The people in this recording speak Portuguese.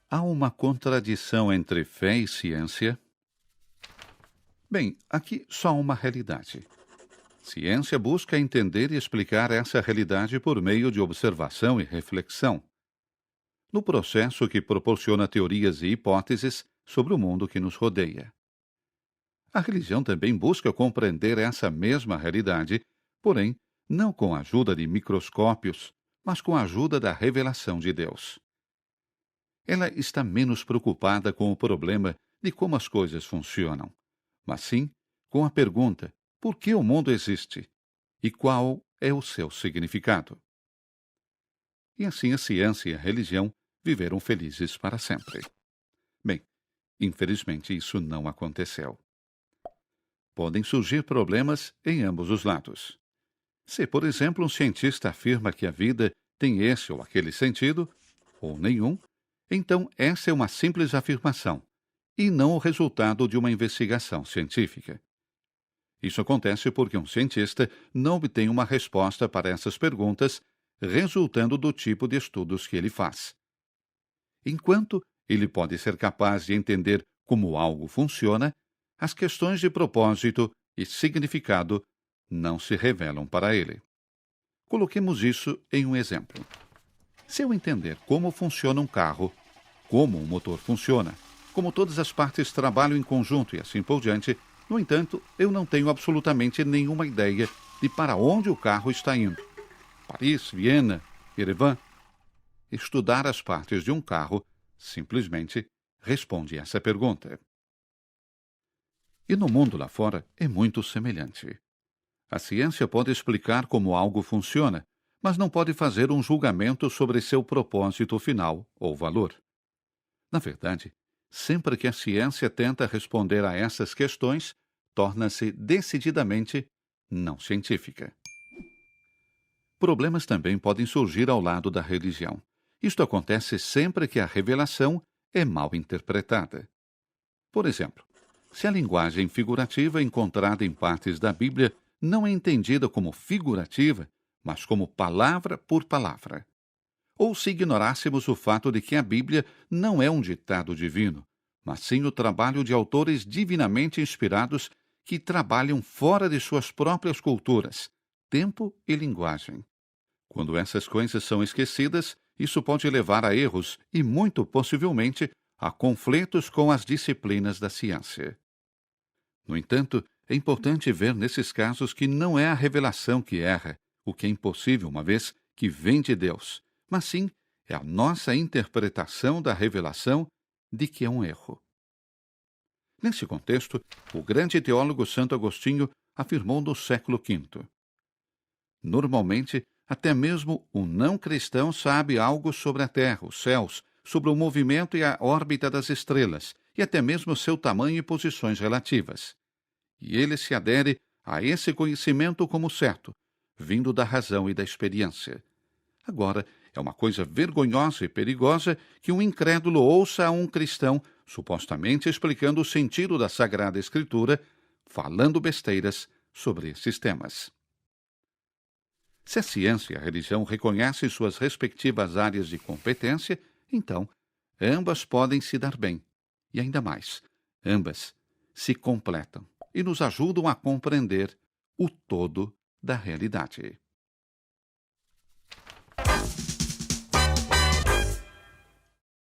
Há uma contradição entre fé e ciência? Bem, aqui só há uma realidade. Ciência busca entender e explicar essa realidade por meio de observação e reflexão, no processo que proporciona teorias e hipóteses sobre o mundo que nos rodeia. A religião também busca compreender essa mesma realidade, porém, não com a ajuda de microscópios, mas com a ajuda da revelação de Deus. Ela está menos preocupada com o problema de como as coisas funcionam, mas sim com a pergunta: por que o mundo existe? E qual é o seu significado? E assim a ciência e a religião viveram felizes para sempre. Bem, infelizmente isso não aconteceu. Podem surgir problemas em ambos os lados. Se, por exemplo, um cientista afirma que a vida tem esse ou aquele sentido, ou nenhum, então essa é uma simples afirmação, e não o resultado de uma investigação científica. Isso acontece porque um cientista não obtém uma resposta para essas perguntas, resultando do tipo de estudos que ele faz. Enquanto ele pode ser capaz de entender como algo funciona, as questões de propósito e significado não se revelam para ele. Coloquemos isso em um exemplo. Se eu entender como funciona um carro, como um motor funciona, como todas as partes trabalham em conjunto e assim por diante, no entanto, eu não tenho absolutamente nenhuma ideia de para onde o carro está indo. Paris, Viena, Yerevan. Estudar as partes de um carro simplesmente responde essa pergunta. E no mundo lá fora é muito semelhante. A ciência pode explicar como algo funciona, mas não pode fazer um julgamento sobre seu propósito final ou valor. Na verdade, sempre que a ciência tenta responder a essas questões, torna-se decididamente não científica. Problemas também podem surgir ao lado da religião. Isto acontece sempre que a revelação é mal interpretada. Por exemplo, se a linguagem figurativa encontrada em partes da Bíblia não é entendida como figurativa, mas como palavra por palavra. Ou se ignorássemos o fato de que a Bíblia não é um ditado divino, mas sim o trabalho de autores divinamente inspirados que trabalham fora de suas próprias culturas, tempo e linguagem. Quando essas coisas são esquecidas, isso pode levar a erros e, muito possivelmente, a conflitos com as disciplinas da ciência. No entanto, é importante ver nesses casos que não é a revelação que erra, o que é impossível uma vez que vem de Deus, mas sim é a nossa interpretação da revelação de que é um erro. Nesse contexto, o grande teólogo Santo Agostinho afirmou no século V: normalmente, até mesmo um não cristão sabe algo sobre a Terra, os céus, sobre o movimento e a órbita das estrelas, e até mesmo seu tamanho e posições relativas. E ele se adere a esse conhecimento como certo, vindo da razão e da experiência. Agora, é uma coisa vergonhosa e perigosa que um incrédulo ouça a um cristão, supostamente explicando o sentido da Sagrada Escritura, falando besteiras sobre esses temas. Se a ciência e a religião reconhecem suas respectivas áreas de competência, então, ambas podem se dar bem. E ainda mais, ambas se completam e nos ajudam a compreender o todo da realidade.